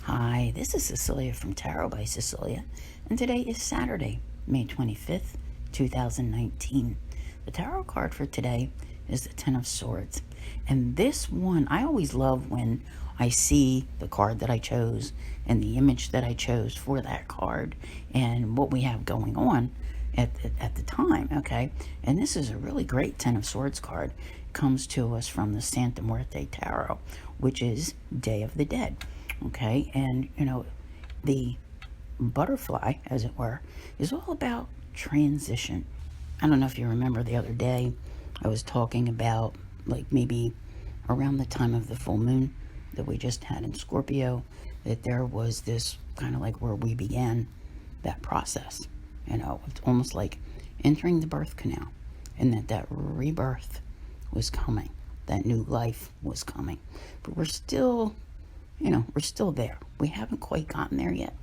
Hi, this is Cecilia from Tarot by Cecilia, and today is Saturday, May 25th, 2019. The tarot card for today is the Ten of Swords. And this one, I always love when I see the card that I chose and the image that I chose for that card and what we have going on at the time, okay? And this is a really great Ten of Swords card. It comes to us from the Santa Muerte Tarot, which is Day of the Dead, okay? And, the butterfly, as it were, is all about transition. I don't know if you remember the other day, I was talking about, like, maybe around the time of the full moon that we just had in Scorpio, that there was this kind of like where we began that process. It's almost like entering the birth canal, and that rebirth was coming, that new life was coming. But we're still there. We haven't quite gotten there yet.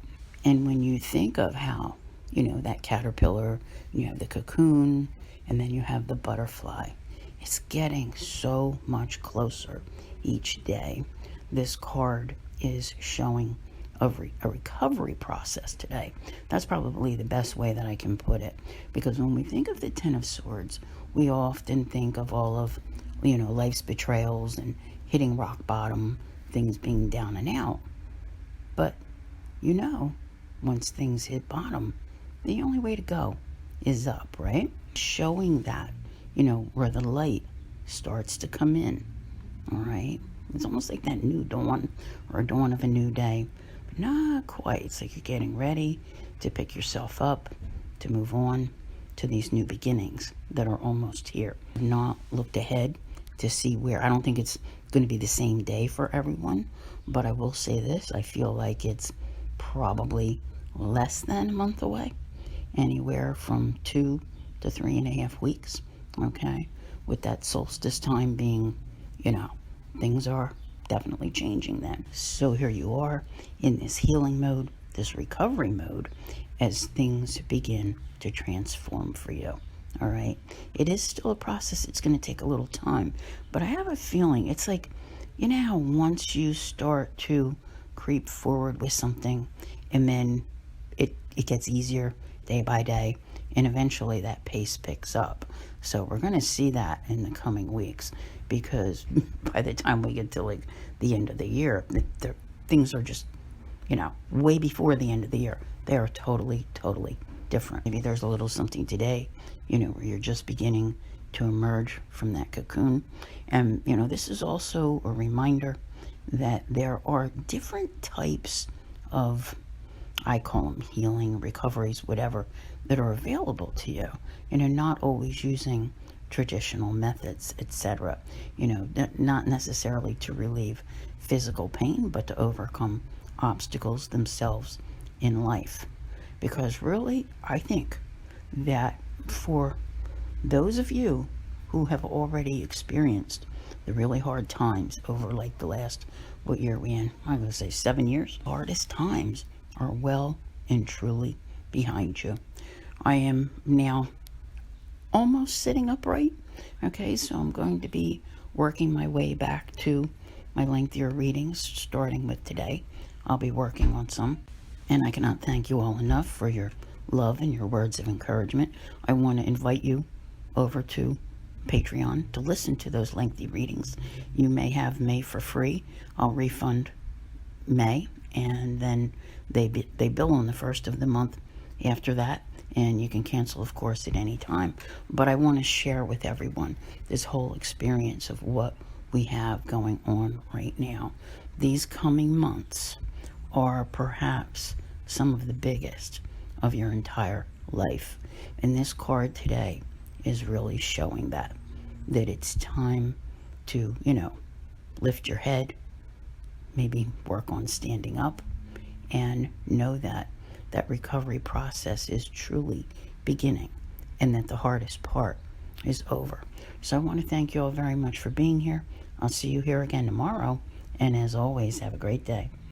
And when you think of how, that caterpillar, you have the cocoon, and then you have the butterfly, it's getting so much closer each day. This card is showing a recovery process today. That's probably the best way that I can put it. Because when we think of the Ten of Swords, we often think of all of, life's betrayals and hitting rock bottom, things being down and out. But, once things hit bottom, the only way to go is up, right? Showing that, where the light starts to come in, all right? It's almost like that new dawn or dawn of a new day, but not quite. It's like you're getting ready to pick yourself up, to move on to these new beginnings that are almost here. I've not looked ahead to see where. I don't think it's going to be the same day for everyone, but I will say this. I feel like it's probably less than a month away, anywhere from 2 to 3.5 weeks, okay? With that solstice time being, things are definitely changing then. So here you are in this healing mode, this recovery mode, as things begin to transform for you. All right. It is still a process. It's going to take a little time, but I have a feeling it's like, how once you start to creep forward with something, and then it gets easier day by day, and eventually that pace picks up. So we're going to see that in the coming weeks, because by the time we get to like the end of the year, the things are just, way before the end of the year, they are totally different. Maybe there's a little something today, where you're just beginning to emerge from that cocoon. And, this is also a reminder that there are different types of, I call them healing, recoveries, whatever, that are available to you. Not always using traditional methods, etc. Not necessarily to relieve physical pain, but to overcome obstacles themselves in life. Because really, I think that for those of you who have already experienced the really hard times over like the last, what year are we in? I'm going to say 7 years. Hardest times are well and truly behind you. I am now almost sitting upright. Okay, so I'm going to be working my way back to my lengthier readings, starting with today. I'll be working on some. And I cannot thank you all enough for your love and your words of encouragement. I want to invite you over to Patreon to listen to those lengthy readings. You may have May for free. I'll refund May, and then they bill on the first of the month after that, and you can cancel, of course, at any time. But I want to share with everyone this whole experience of what we have going on right now. These coming months are perhaps some of the biggest of your entire life. And this card today is really showing that it's time to, lift your head, maybe work on standing up, and know that recovery process is truly beginning, and that the hardest part is over. So I want to thank you all very much for being here. I'll see you here again tomorrow, and as always, have a great day.